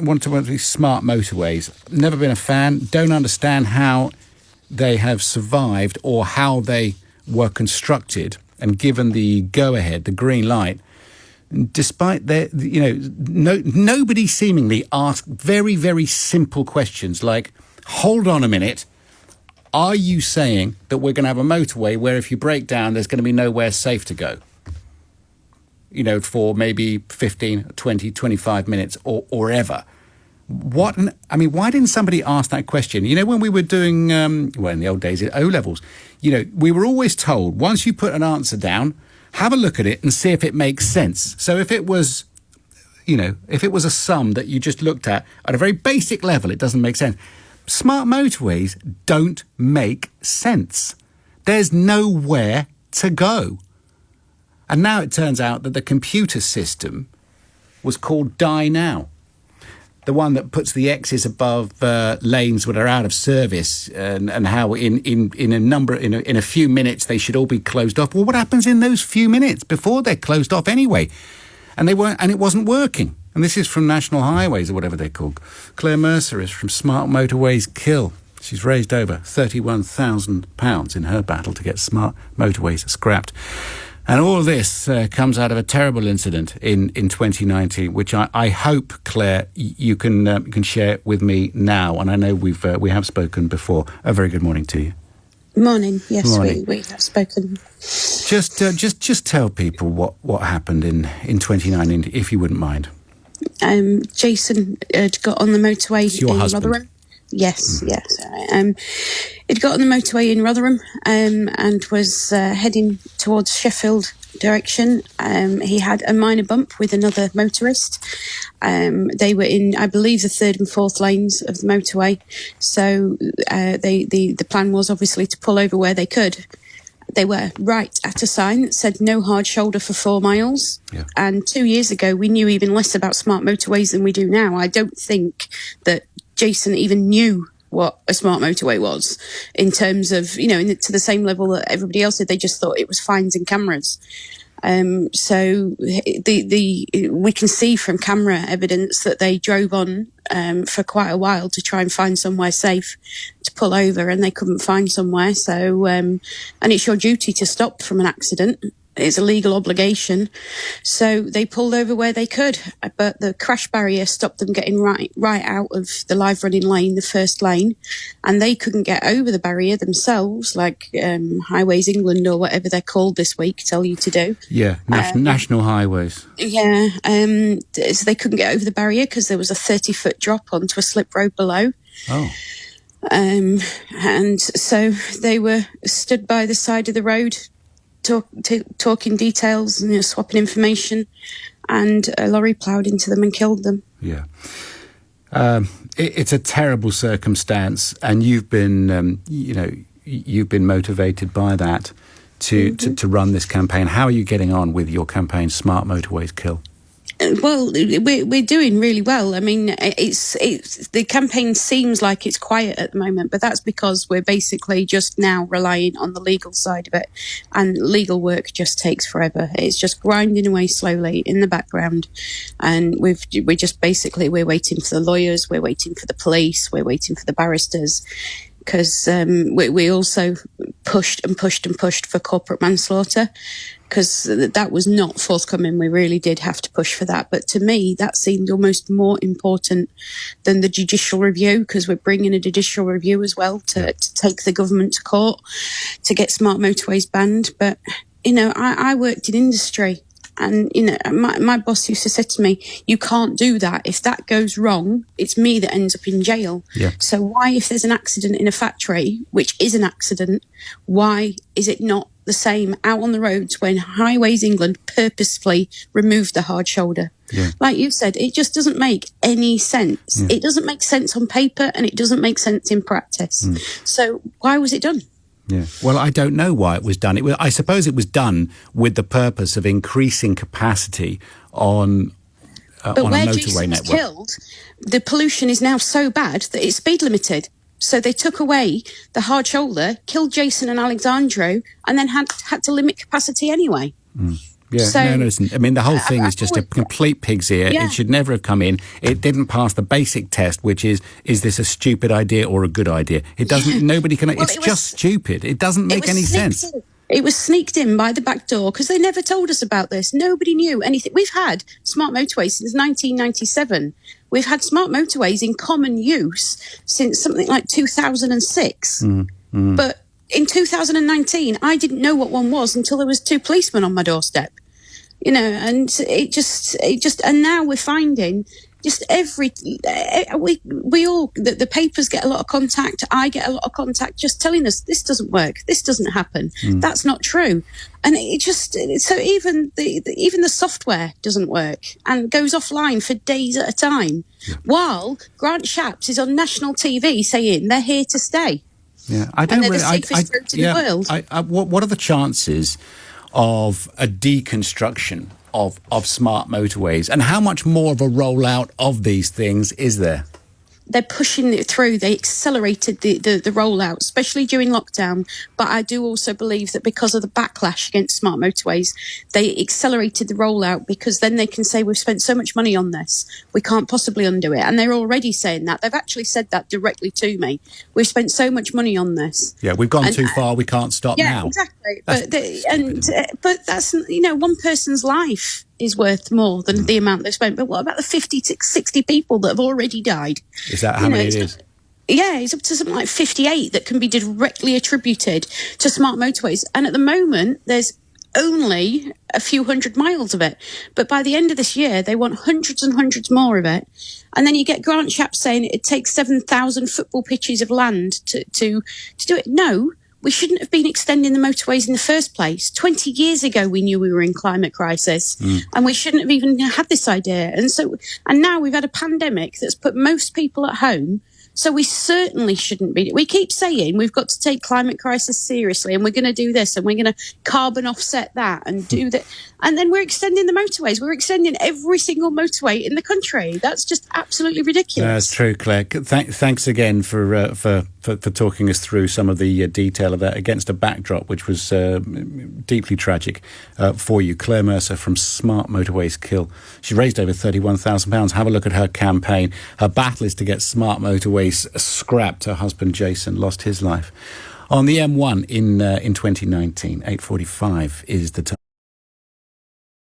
want to these smart motorways. Never been a fan. Don't understand how they have survived or how they were constructed and given the go-ahead, the green light, despite their, nobody seemingly asked very, very simple questions like, hold on a minute, are you saying that we're going to have a motorway where if you break down, there's going to be nowhere safe to go? For maybe 15, 20, 25 minutes or ever. Why didn't somebody ask that question? When we were doing, in the old days, at O-levels, we were always told, once you put an answer down, have a look at it and see if it makes sense. So if it was, a sum that you just looked at a very basic level, it doesn't make sense. Smart motorways don't make sense. There's nowhere to go. And now it turns out that the computer system was called Die Now. The one that puts the X's above lanes that are out of service and how in a few minutes they should all be closed off. Well, what happens in those few minutes before they're closed off anyway? And it wasn't working. And this is from National Highways or whatever they're called. Claire Mercer is from Smart Motorways Kill. She's raised over £31,000 in her battle to get smart motorways scrapped. And all of this comes out of a terrible incident in 2019, which I hope, Claire, you can share with me now. And I know we have spoken before. A very good morning to you. Morning. Yes, morning. We have spoken. Just tell people what happened in 2019, if you wouldn't mind. Jason had got on the motorway in Rotherham. Yes, yes. He'd got on the motorway in Rotherham and was heading towards Sheffield direction. He had a minor bump with another motorist. They were in, I believe, the third and fourth lanes of the motorway. So the plan was obviously to pull over where they could. They were right at a sign that said no hard shoulder for 4 miles. Yeah. And 2 years ago, we knew even less about smart motorways than we do now. I don't think that Jason even knew what a smart motorway was in terms of, to the same level that everybody else did. They just thought it was fines and cameras. So we can see from camera evidence that they drove on for quite a while to try and find somewhere safe to pull over, and they couldn't find somewhere. So, and it's your duty to stop from an accident. It's a legal obligation. So they pulled over where they could, but the crash barrier stopped them getting right out of the live running lane, the first lane, and they couldn't get over the barrier themselves, like Highways England or whatever they're called this week tell you to do. Yeah, National Highways. Yeah, so they couldn't get over the barrier because there was a 30-foot drop onto a slip road below. Oh. And so they were stood by the side of the road, talking details and swapping information, and a lorry ploughed into them and killed them. Yeah. It's a terrible circumstance, and you've been motivated by that to run this campaign. How are you getting on with your campaign, Smart Motorways Kill? Well, we're doing really well. I mean, it's the campaign seems like it's quiet at the moment, but that's because we're basically just now relying on the legal side of it, and legal work just takes forever. It's just grinding away slowly in the background, and we're waiting for the lawyers, we're waiting for the police, we're waiting for the barristers, because we also pushed for corporate manslaughter, because that was not forthcoming. We really did have to push for that. But to me, that seemed almost more important than the judicial review, because we're bringing a judicial review as well to take the government to court to get smart motorways banned. But, I worked in industry, and, my boss used to say to me, you can't do that. If that goes wrong, it's me that ends up in jail. Yeah. So why, if there's an accident in a factory, which is an accident, why is it not the same out on the roads when Highways England purposefully removed the hard shoulder? Yeah. Like you said, it just doesn't make any sense. Yeah. It doesn't make sense on paper, and it doesn't make sense in practice. So why was it done? Yeah. Well, I don't know why it was done. I suppose it was done with the purpose of increasing capacity on a motorway network. But where Jason was killed, the pollution is now so bad that it's speed limited. So they took away the hard shoulder, killed Jason and Alexandro, and then had to limit capacity anyway. Yeah, So, no, listen. I mean, the whole thing is just a complete pig's ear. Yeah. It should never have come in. It didn't pass the basic test, which is this a stupid idea or a good idea? It doesn't. Yeah. Nobody can. Well, It's just stupid. It doesn't make any sense. It was sneaked in by the back door because they never told us about this. Nobody knew anything. We've had smart motorways since 1997. We've had smart motorways in common use since something like 2006. But in 2019, I didn't know what one was until there was 2 policemen on my doorstep. You know, and it just, and now we're finding just we all, the papers get a lot of contact. I get a lot of contact just telling us this doesn't work. This doesn't happen. That's not true. And it just, so even the software doesn't work and goes offline for days at a time, while Grant Shapps is on national TV saying they're here to stay. Yeah, I don't and they're really. the safest road in the world. What are the chances of a deconstruction of smart motorways, and how much more of a rollout of these things is there? They're pushing it through. They accelerated the rollout, especially during lockdown. But I do also believe that because of the backlash against smart motorways, they accelerated the rollout because then they can say, we've spent so much money on this, we can't possibly undo it. And they're already saying that. They've actually said that directly to me. We've spent so much money on this. Yeah, we've gone too far. We can't stop now. Yeah, exactly. But that's, you know, one person's life is worth more than the amount they've spent. But what about the 50 to 60 people that have already died? Is that how many it is? Yeah, it's up to something like 58 that can be directly attributed to smart motorways. And at the moment, there's only a few hundred miles of it. But by the end of this year, they want hundreds and hundreds more of it. And then you get Grant Shapps saying it takes 7,000 football pitches of land to do it. No. We shouldn't have been extending the motorways in the first place. 20 years ago, we knew we were in climate crisis, and we shouldn't have even had this idea. And now we've had a pandemic that's put most people at home. So we certainly shouldn't be. We keep saying we've got to take climate crisis seriously, and we're going to do this, and we're going to carbon offset that, and do that. And then we're extending the motorways. We're extending every single motorway in the country. That's just absolutely ridiculous. That's true, Claire. Thanks again for talking us through some of the detail of that against a backdrop which was deeply tragic for you. Claire Mercer from Smart Motorways Kill. She raised over £31,000. Have a look at her campaign. Her battle is to get smart motorways scrapped. Her husband Jason lost his life on the M1 in 2019. 8:45 is the time.